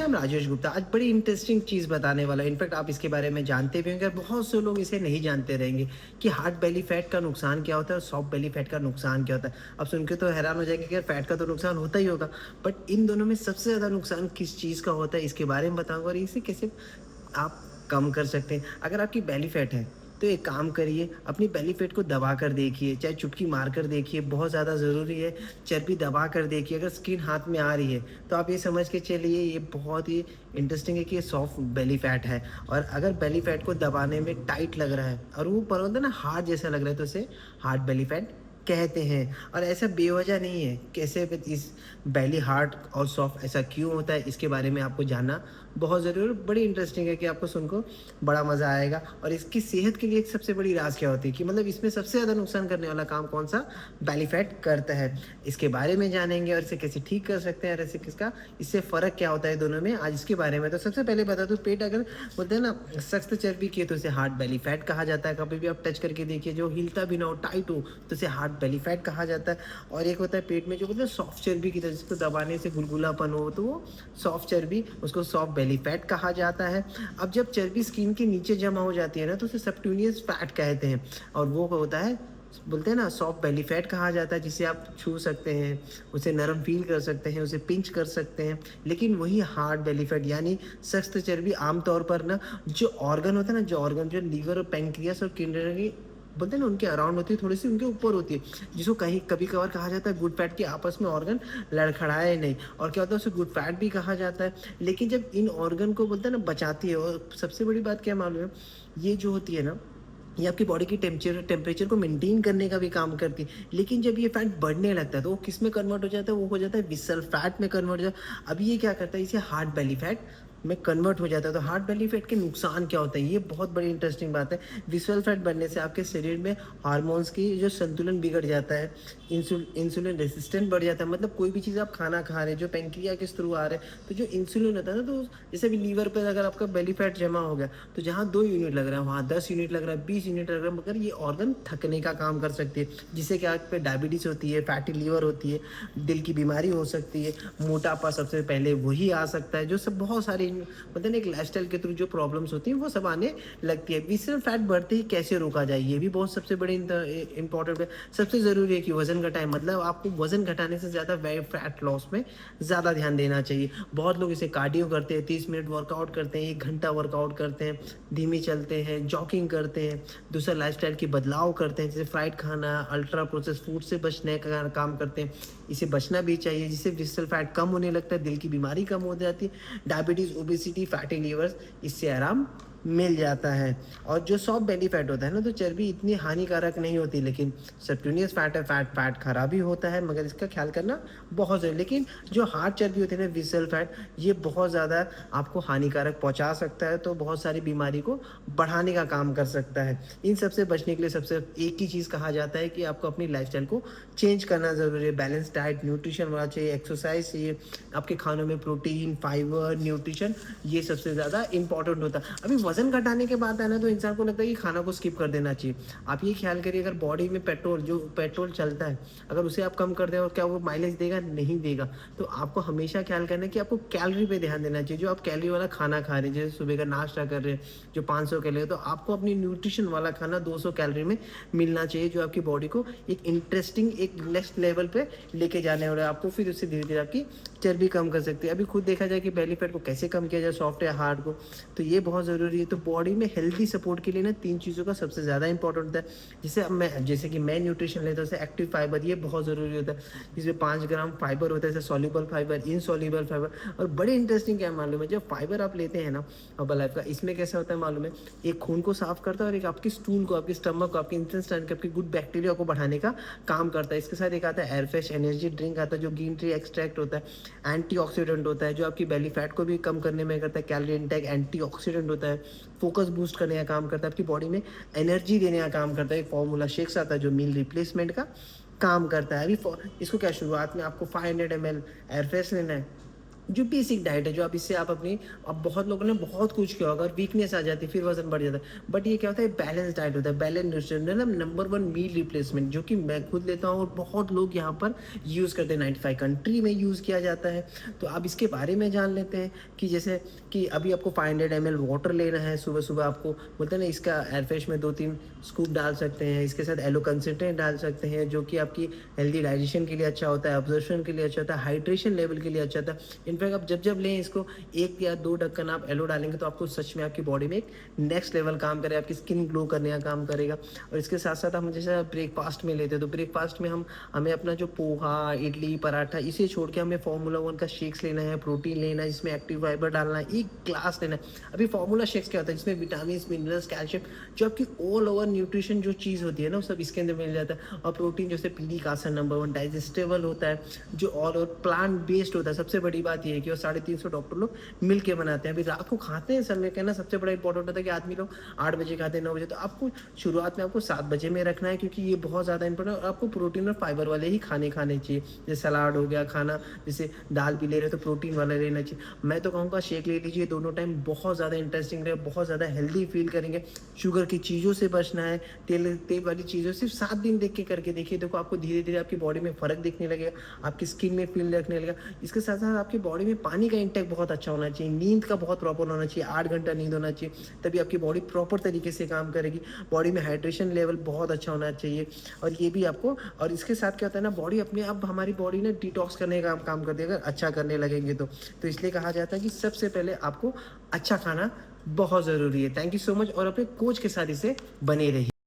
I'm Rajesh Gupta. आज बड़ी interesting चीज़ बताने वाला हूँ। इनफैक्ट आप इसके बारे में जानते भी होंगे और बहुत से लोग इसे नहीं जानते रहेंगे कि हार्ड बेली फैट का नुकसान क्या होता है और सॉफ्ट बेली फैट का नुकसान क्या होता है। अब सुन के तो हैरान हो जाएंगे कि यार फैट का तो नुकसान होता ही होगा, बट इन दोनों में सबसे ज़्यादा नुकसान किस चीज़ का होता है इसके बारे में बताऊँगा और इसे कैसे आप कम कर सकते हैं। अगर आपकी बेली फैट है तो एक काम करिए, अपनी बेली फैट को दबा कर देखिए, चाहे चुटकी मार कर देखिए, बहुत ज़्यादा ज़रूरी है। चर्बी दबा कर देखिए, अगर स्किन हाथ में आ रही है तो आप ये समझ के चलिए ये बहुत ही इंटरेस्टिंग है कि ये सॉफ्ट बेली फैट है। और अगर बेली फैट को दबाने में टाइट लग रहा है और वो पर होता है ना हार्ड जैसा लग रहा है, तो उसे हार्ड बेली फैट कहते हैं। और ऐसा बेवजह नहीं है, कैसे इस बेली हार्ड और सॉफ्ट ऐसा क्यों होता है इसके बारे में आपको जानना बहुत ज़रूरी है। बड़ी इंटरेस्टिंग है कि आपको सुनकर बड़ा मज़ा आएगा। और इसकी सेहत के लिए एक सबसे बड़ी राज क्या होती है कि मतलब इसमें सबसे ज़्यादा नुकसान करने वाला काम कौन सा बेली फैट करता है, इसके बारे में जानेंगे और इसे कैसे ठीक कर सकते हैं और ऐसे किसका इससे फ़र्क क्या होता है दोनों में, आज इसके बारे में। तो सबसे पहले बता दूँ, पेट अगर बोलते हैं ना सख्त चर्बी की है तो उसे हार्ड बेली फैट कहा जाता है। कभी भी आप टच करके देखिए, जो हिलता भी ना हो, टाइट हो, तो उसे हार्ड बेली फैट कहा जाता है। और एक होता है पेट में जो मतलब सॉफ्ट चर्बी की तरह, जिसको दबाने से गुलगुलापन हो तो वो सॉफ्ट चर्बी, उसको सॉफ्ट बेली फैट कहा जाता है। अब जब चर्बी स्किन के नीचे जमा हो जाती है ना तो उसे सबक्यूनियस फैट कहते हैं और वो होता है बोलते हैं ना सॉफ्ट बेली फैट कहा जाता है, जिसे आप छू सकते हैं, उसे नरम फील कर सकते हैं, उसे पिंच कर सकते हैं। लेकिन वही हार्ड बेली फैट यानी सख्त चर्बी आमतौर पर ना जो ऑर्गन होता है ना, जो ऑर्गन जो लीवर और पेंक्रियास और किडनी बोलते हैं ना उनके अराउंड होती है, थोड़ी सी उनके ऊपर होती है, जिसको कहीं कभी कभार कहा जाता है गुड फैट के आपस में ऑर्गन लड़खड़ाए नहीं। और क्या होता है उसे गुड फैट भी कहा जाता है। लेकिन जब इन ऑर्गन को बोलते हैं ना बचाती है, और सबसे बड़ी बात क्या मालूम है, ये जो होती है ना ये आपकी बॉडी की टेम्परेचर को मेंटेन करने का भी काम करती है। लेकिन जब ये फैट बढ़ने लगता है तो वो किस में कन्वर्ट हो जाता है, वो हो जाता है विसल फैट में कन्वर्ट हो जाता है। अब ये क्या करता है, इसे हार्ड बेली फैट में कन्वर्ट हो जाता है। तो हार्ड बेली फैट के नुकसान क्या होता है, ये बहुत बड़ी इंटरेस्टिंग बात है। विजुअल फैट बढ़ने से आपके शरीर में हार्मोन्स की जो संतुलन बिगड़ जाता है, इंसुलिन रेसिस्टेंट बढ़ जाता है। मतलब कोई भी चीज़ आप खाना खा रहे हैं जो पेंक्रिया के थ्रू आ रहे हैं, तो जो इंसुलिन होता है ना, तो जैसे भी लीवर पर अगर आपका बेली फैट जमा हो गया तो जहाँ 2 यूनिट लग रहा है वहाँ 10 यूनिट लग रहा है, 20 यूनिट लग रहा है, मगर ये ऑर्गन थकने का काम कर सकती है, जिससे कि आप पे डायबिटीज़ होती है, फैटी लीवर होती है, दिल की बीमारी हो सकती है, मोटापा सबसे पहले वही आ सकता है, जो सब बहुत सारे मतलब एक लाइफस्टाइल के थ्रू जो प्रॉब्लम्स होती हैं वो सब आने लगती है। विसरल फैट बढ़ते ही कैसे रोका जाए, ये भी बहुत सबसे बड़ी इंपॉर्टेंट है। सबसे ज़रूरी है कि वजन घटाएं, मतलब आपको वजन घटाने से ज़्यादा फैट लॉस में ज़्यादा ध्यान देना चाहिए। बहुत लोग इसे कार्डियो करते हैं, 30 मिनट वर्कआउट करते हैं, 1 घंटा वर्कआउट करते हैं, धीमी चलते हैं, जॉगिंग करते हैं, दूसरा लाइफस्टाइल की बदलाव करते हैं, जैसे फ्राइड खाना, अल्ट्रा प्रोसेस फूड से बचने का काम करते हैं। इसे बचना भी चाहिए, जिससे विसरल फैट कम होने लगता है, दिल की बीमारी कम हो जाती है, डायबिटीज़, ओबेसिटी, फैटी लीवर्स, इससे आराम मिल जाता है। और जो सॉफ्ट बेली फैट होता है ना, तो चर्बी इतनी हानिकारक नहीं होती, लेकिन सबक्यूनियस फैट है, फैट खराब ही होता है, मगर इसका ख्याल करना बहुत ज़रूरी। लेकिन जो हार्ड चर्बी होती है ना, विसरल फैट, ये बहुत ज़्यादा आपको हानिकारक पहुंचा सकता है, तो बहुत सारी बीमारी को बढ़ाने का काम कर सकता है। इन सबसे बचने के लिए सबसे एक ही चीज़ कहा जाता है कि आपको अपनी लाइफस्टाइल को चेंज करना ज़रूरी है। बैलेंस डाइट, न्यूट्रिशन होना चाहिए, एक्सरसाइज चाहिए, आपके खानों में प्रोटीन, फाइबर, न्यूट्रिशन, ये सबसे ज़्यादा इंपॉर्टेंट होता है। अभी वजन घटाने के बाद है ना, तो इंसान को लगता है कि खाना को स्किप कर देना चाहिए। आप ये ख्याल करिए, अगर बॉडी में पेट्रोल चलता है, अगर उसे आप कम कर दें, और क्या वो माइलेज देगा? नहीं देगा। तो आपको हमेशा ख्याल करना है कि आपको कैलोरी पे ध्यान देना चाहिए। जो आप कैलोरी वाला खाना खा रहे हैं, जैसे सुबह का नाश्ता कर रहे हैं जो 500 कैलोरी, तो आपको अपनी न्यूट्रिशन वाला खाना 200 कैलोरी में मिलना चाहिए, जो आपकी बॉडी को एक इंटरेस्टिंग एक नेक्स्ट लेवल पे लेके जाने वाला है। आपको फिर उससे धीरे धीरे आपकी चर्बी कम कर सकती है। अभी खुद देखा जाए कि बेली फैट को कैसे कम किया जाए, सॉफ्ट या हार्ड को, तो ये बहुत ज़रूरी है। तो बॉडी में हेल्दी सपोर्ट के लिए ना 3 चीज़ों का सबसे ज़्यादा इंपॉर्टेंट होता है। जैसे कि मैं न्यूट्रिशन लेता हूँ, एक्टिव फाइबर, ये बहुत ज़रूरी होता है, जिसमें 5 ग्राम फाइबर होता है, जैसे सॉल्युबल फाइबर, इनसॉल्युबल फाइबर। और बड़े इंटरेस्टिंग क्या मालूम है, जब फाइबर आप लेते हैं ना हर्बल लाइफ का, इसमें कैसा होता है मालूम है, एक खून को साफ करता है और एक आपकी स्टूल को, आपकी स्टमक को, आपके इंटेस्टाइन को, आपकी गुड बैक्टीरिया को बढ़ाने का काम करता है। इसके साथ एक आता है एयरफ्रेश एनर्जी ड्रिंक आता है, जो ग्रीन टी एक्सट्रैक्ट होता है, एंटीऑक्सीडेंट होता है, जो आपकी बेली फैट को भी कम करने में करता है, कैलोरी इंटेक, एंटीऑक्सीडेंट होता है, फोकस बूस्ट करने का काम करता है, आपकी बॉडी में एनर्जी देने का काम करता है। एक फॉर्मूला शेक्स आता है जो मील रिप्लेसमेंट का काम करता है। अभी इसको क्या, शुरुआत में आपको 500 ml एयरफ्रेश लेना है, जो बेसिक डाइट है, जो आप इससे आप अपनी, अब बहुत लोगों ने बहुत कुछ किया होगा और वीकनेस आ जाती है, फिर वज़न बढ़ जाता है। बट ये क्या होता है, बैलेंस डाइट होता है, बैलेंस न्यूट्रिशन ना, नंबर 1 मील रिप्लेसमेंट, जो कि मैं खुद लेता हूँ और बहुत लोग यहाँ पर यूज़ करते हैं, 95 कंट्री में यूज़ किया जाता है। तो आप इसके बारे में जान लेते हैं कि जैसे कि अभी आपको 500 ml वाटर लेना है, सुबह-सुबह आपको बोलते हैं ना, इसका एयरफ्रेश में 2-3 स्कूप डाल सकते हैं, इसके साथ एलो कंसंट्रेट डाल सकते हैं, जो कि आपकी हेल्दी डाइजेशन के लिए अच्छा होता है, अब्जॉर्प्शन के लिए अच्छा होता है, हाइड्रेशन लेवल के लिए अच्छा होता है। इनफैक्ट आप जब-जब लें इसको, 1 या 2 ढक्कन आप एलो डालेंगे तो आपको सच में आपकी बॉडी में एक नेक्स्ट लेवल काम करेगा, आपकी स्किन ग्लो करने का काम करेगा। और इसके साथ-साथ हम जैसे ब्रेकफ़ास्ट में लेते हैं, तो ब्रेकफ़ास्ट में हमें अपना जो पोहा, इडली, पराठा, इसे छोड़ के हमें फ़ॉर्मूला 1 का शेक्स लेना है, प्रोटीन लेना है, इसमें एक्टिव फाइबर डालना है, 1 ग्लास लेना है। अभी फ़ॉर्मूला शेक्स क्या होता है, जिसमें विटामिन्स, मिनरल्स, कैल्शियम, जो आपकी ऑल ओवर न्यूट्रिशन जो चीज़ होती है ना, वो सब इसके अंदर मिल जाता है। और प्रोटीन जैसे पीलिक आसन नंबर 1 डाइजेस्टेबल होता है, जो ऑल ओवर प्लांट बेस्ड होता है। सबसे बड़ी बात ये है कि वो 350 डॉक्टर लोग मिल के बनाते हैं। अभी रात को खाते हैं, सर मैं कहना सबसे बड़ा इंपॉर्टेंट होता है कि आदमी लोग 8 बजे खाते हैं, 9 बजे, तो आपको शुरुआत में आपको 7 बजे में रखना है, क्योंकि ये बहुत ज़्यादा इंपॉर्टेंट है। और आपको प्रोटीन और फाइबर वाले ही खाने खाने चाहिए, जैसे सलाद हो गया, खाना जैसे दाल भी ले रहे हो तो प्रोटीन वाला लेना चाहिए। मैं तो कहूँगा शेक ले लीजिए दोनों टाइम, बहुत ज़्यादा इंटरेस्टिंग रहेगा, बहुत ज़्यादा हेल्दी फील करेंगे। शुगर की चीज़ों से बचना है, तेल तेल वाली चीज़ों, सिर्फ 7 दिन देख के करके देखिए, देखो आपको धीरे-धीरे आपकी बॉडी में फ़र्क दिखने लगेगा, आपकी स्किन में फ़ील रखने लगेगा। इसके साथ-साथ आपकी बॉडी में पानी का इंटेक बहुत अच्छा होना चाहिए, नींद का बहुत प्रॉपर होना चाहिए, 8 घंटा नींद होना चाहिए, तभी आपकी बॉडी प्रॉपर तरीके से काम करेगी। बॉडी में हाइड्रेशन लेवल बहुत अच्छा होना चाहिए। और ये भी आपको, और इसके साथ क्या होता है ना, बॉडी अपने आप, हमारी बॉडी ना डिटॉक्स करने का काम करती है, अगर अच्छा करने लगेंगे तो। तो इसलिए कहा जाता है कि सबसे पहले आपको अच्छा खाना बहुत ज़रूरी है। थैंक यू सो मच, और अपने कोच के साथ इसे बने रहिए।